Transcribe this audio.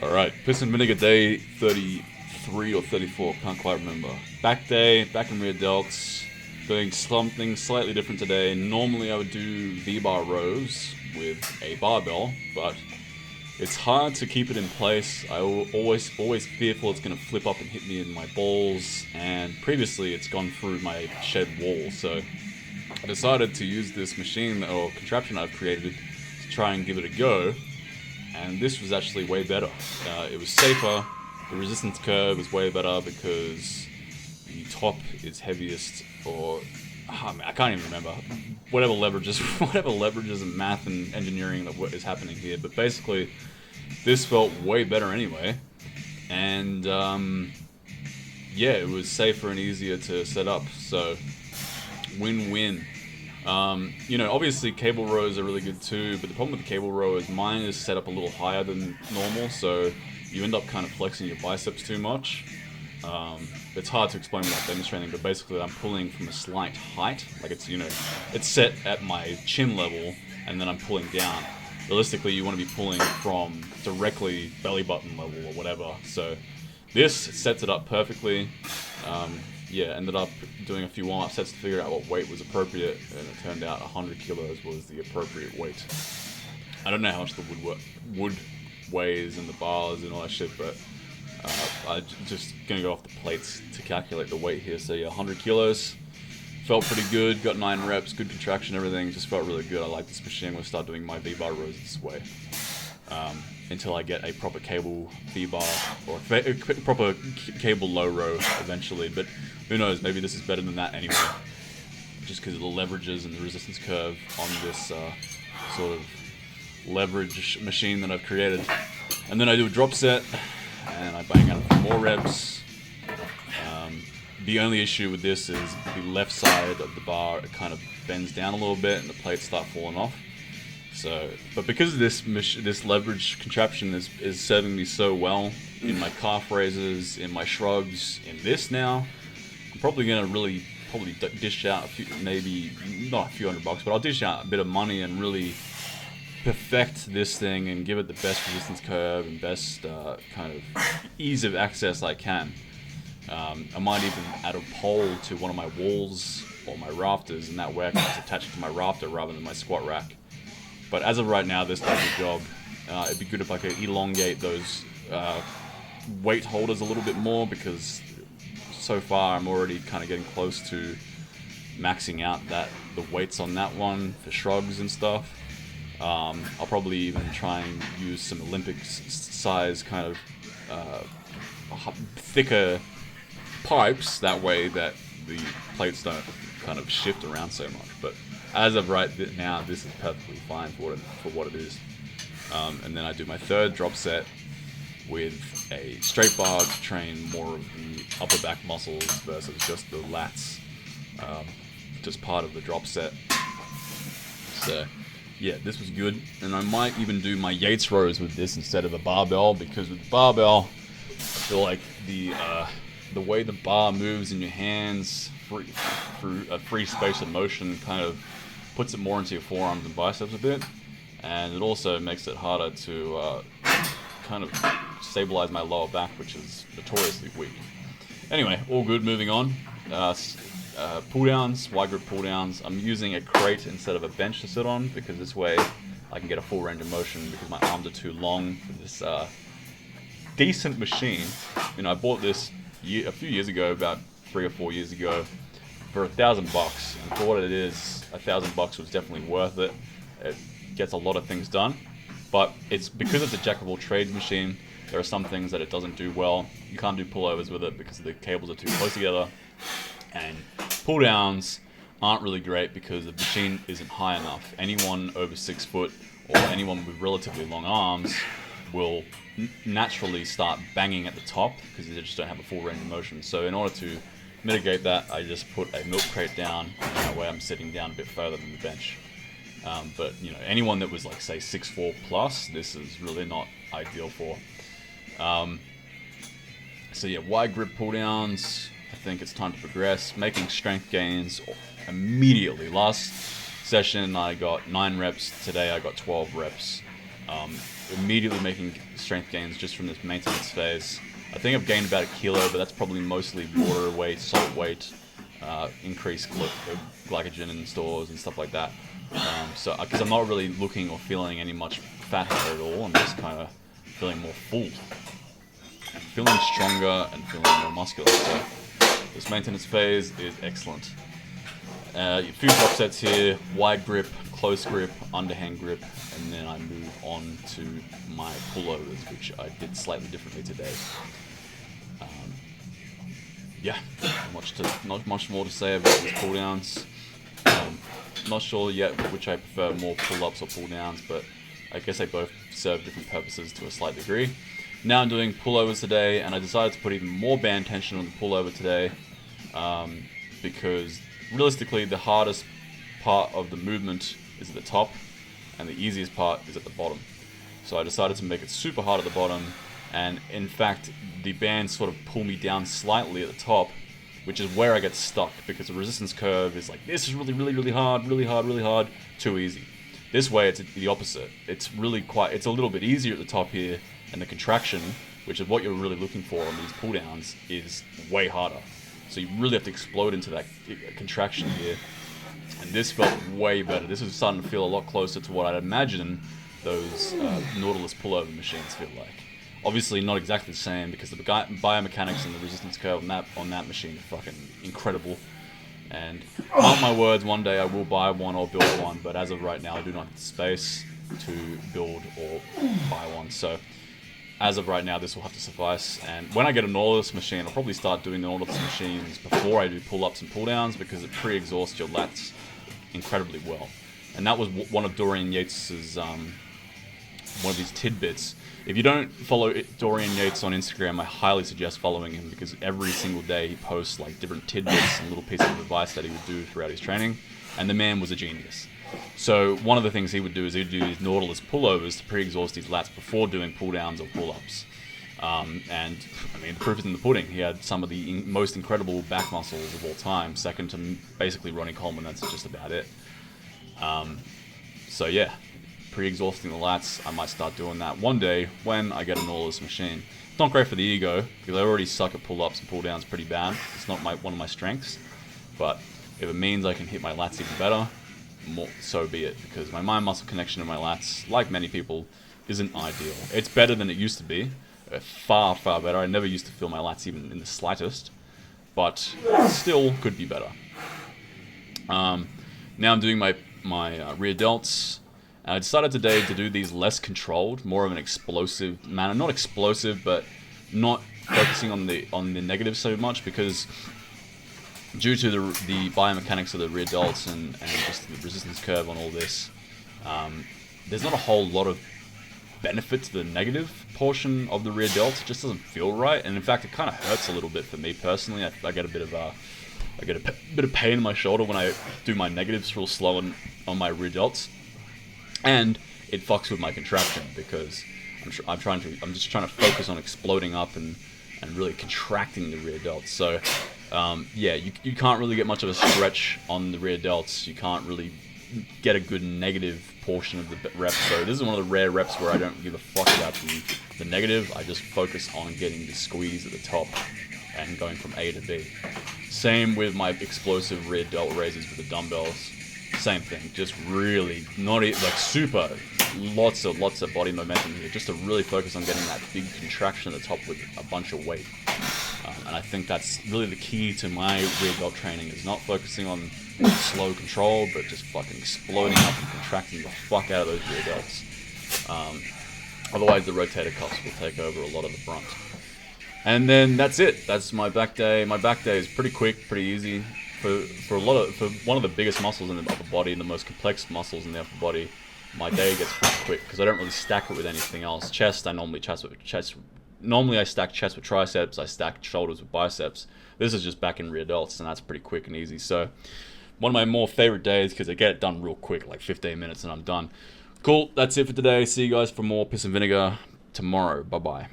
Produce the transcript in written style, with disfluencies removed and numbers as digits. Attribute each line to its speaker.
Speaker 1: Alright, Piss and Vinegar day 33 or 34, can't quite remember. Back day, back in rear delts, doing something slightly different today. Normally I would do V-bar rows with a barbell, but it's hard to keep it in place. I always fearful it's going to flip up and hit me in my balls, and previously it's gone through my shed wall, so I decided to use this machine or contraption I've created to try and give it a go. And this was actually way better. It was safer, the resistance curve was way better because the top is heaviest, or I can't even remember. Whatever leverages in math and engineering that is happening here. But basically, this felt way better anyway. And yeah, it was safer and easier to set up. So win-win. You know, obviously cable rows are really good too, but the problem with the cable row is mine is set up a little higher than normal, so you end up kind of flexing your biceps too much. It's hard to explain without demonstrating, but basically I'm pulling from a slight height, like it's, you know, it's set at my chin level, and then I'm pulling down. Realistically, you want to be pulling from directly belly button level or whatever, so this sets it up perfectly. Yeah, ended up doing a few warm-up sets to figure out what weight was appropriate, and it turned out 100 kilos was the appropriate weight. I don't know how much the wood weighs and the bars and all that shit, but I'm just gonna go off the plates to calculate the weight here. So yeah, 100 kilos. Felt pretty good, got 9 reps, good contraction, everything, just felt really good. I like this machine. I'm gonna start doing my V-bar rows this way. Until I get a proper cable V-bar, or a proper cable low row eventually, but who knows, maybe this is better than that anyway, just because of the leverages and the resistance curve on this sort of leverage machine that I've created. And then I do a drop set, and I bang out a few more reps. The only issue with this is the left side of the bar, it kind of bends down a little bit and the plates start falling off. So, but because this leverage contraption is serving me so well in my calf raises, in my shrugs, in this now, I'm probably gonna probably dish out a few, maybe not a few $100, but I'll dish out a bit of money and really perfect this thing and give it the best resistance curve and best kind of ease of access I can. I might even add a pole to one of my walls or my rafters, and that way I can just attach it to my rafter rather than my squat rack. But as of right now, this does the job. It'd be good if I could elongate those weight holders a little bit more, because so far I'm already kind of getting close to maxing out the weights on that one for shrugs and stuff. I'll probably even try and use some Olympics size kind of thicker pipes, that way that the plates don't kind of shift around so much. But as of right now, this is perfectly fine for what it is. And then I do my third drop set with a straight bar to train more of the upper back muscles versus just the lats, just part of the drop set. So yeah, this was good. And I might even do my Yates rows with this instead of a barbell, because with the barbell, I feel like the way the bar moves in your hands through a free space of motion kind of puts it more into your forearms and biceps a bit, and it also makes it harder to kind of stabilize my lower back, which is notoriously weak. Anyway, all good, moving on. Pull downs, wide grip pull downs. I'm using a crate instead of a bench to sit on, because this way I can get a full range of motion, because my arms are too long for this decent machine. You know, I bought this a few years ago, about 3 or 4 years ago, for $1,000, and for what it is, $1,000 was definitely worth it. It gets a lot of things done, but it's because it's a jack of all trades machine. There are some things that it doesn't do well. You can't do pullovers with it because the cables are too close together, and pull downs aren't really great because the machine isn't high enough. Anyone over 6 foot or anyone with relatively long arms will naturally start banging at the top because they just don't have a full range of motion. So in order to mitigate that, I just put a milk crate down, and that way I'm sitting down a bit further than the bench. But you know, anyone that was like say 6'4" plus, this is really not ideal for. So yeah, wide grip pull downs. I think it's time to progress, making strength gains immediately. Last session I got 9 reps, today I got 12 reps. immediately making strength gains just from this maintenance phase. I think I've gained about 1 kilo, but that's probably mostly water weight, salt weight, increased glycogen in stores and stuff like that. So, because I'm not really looking or feeling any much fat at all, I'm just kind of feeling more full, feeling stronger and feeling more muscular. So this maintenance phase is excellent. A few drop sets here: wide grip, close grip, underhand grip, and then I move on to my pullovers, which I did slightly differently today. Yeah, not much more to say about these pull downs. Not sure yet which I prefer, more pull-ups or pull-downs, but I guess they both serve different purposes to a slight degree. Now I'm doing pullovers today, and I decided to put even more band tension on the pullover today, because realistically the hardest part of the movement is at the top, and the easiest part is at the bottom. So I decided to make it super hard at the bottom, and in fact the bands sort of pull me down slightly at the top, which is where I get stuck, because the resistance curve is like, this is really hard, too easy. This way it's the opposite. It's a little bit easier at the top here, and the contraction, which is what you're really looking for on these pull downs, is way harder. So you really have to explode into that contraction here, and this felt way better. This is starting to feel a lot closer to what I'd imagine those Nautilus pullover machines feel like. Obviously not exactly the same, because the biomechanics and the resistance curve on that machine are fucking incredible. And mark my words, one day I will buy one or build one, but as of right now I do not have the space to build or buy one. So as of right now this will have to suffice, and when I get a Nautilus machine I'll probably start doing the Nautilus machines before I do pull-ups and pull-downs, because it pre-exhausts your lats incredibly well. And that was one of Dorian Yates's one of his tidbits. If you don't follow Dorian Yates on Instagram, I highly suggest following him, because every single day he posts like different tidbits and little pieces of advice that he would do throughout his training, and the man was a genius. So one of the things he would do is he'd do these Nautilus pullovers to pre-exhaust his lats before doing pull-downs or pull-ups. And I mean, the proof is in the pudding. He had some of the most incredible back muscles of all time, second to basically Ronnie Coleman. That's just about it. So yeah, pre-exhausting the lats, I might start doing that one day when I get a Nautilus machine. It's not great for the ego, because I already suck at pull-ups and pull-downs pretty bad. It's not one of my strengths, but if it means I can hit my lats even better, so be it, because my mind-muscle connection in my lats, like many people, isn't ideal. It's better than it used to be, far better. I never used to feel my lats even in the slightest, but still could be better. Now I'm doing my rear delts. I decided today to do these less controlled, more of an explosive manner. Not explosive, but not focusing on the negative so much, because due to the biomechanics of the rear delts and just the resistance curve on all this, there's not a whole lot of benefit to the negative portion of the rear delts. It just doesn't feel right, and in fact it kind of hurts a little bit for me personally. I get a bit of pain in my shoulder when I do my negatives real slow on my rear delts. And it fucks with my contraction, because I'm just trying to focus on exploding up and really contracting the rear delts. So yeah, you can't really get much of a stretch on the rear delts. You can't really get a good negative portion of the reps. So this is one of the rare reps where I don't give a fuck about the negative. I just focus on getting the squeeze at the top and going from A to B. Same with my explosive rear delt raises with the dumbbells. Same thing, just really not like super, lots of body momentum here, just to really focus on getting that big contraction at the top with a bunch of weight. And I think that's really the key to my rear delt training, is not focusing on slow control, but just fucking exploding up and contracting the fuck out of those rear delts. Otherwise the rotator cuffs will take over a lot of the brunt. And then that's it. That's my back day. My back day is pretty quick, pretty easy. For one of the biggest muscles in the upper body and the most complex muscles in the upper body, my day gets pretty quick, because I don't really stack it with anything else. Chest, I normally I stack chest with triceps. I stack shoulders with biceps. This is just back and rear delts, and that's pretty quick and easy. So one of my more favorite days, because I get it done real quick, like 15 minutes and I'm done. Cool, that's it for today. See you guys for more Piss and Vinegar tomorrow. Bye bye.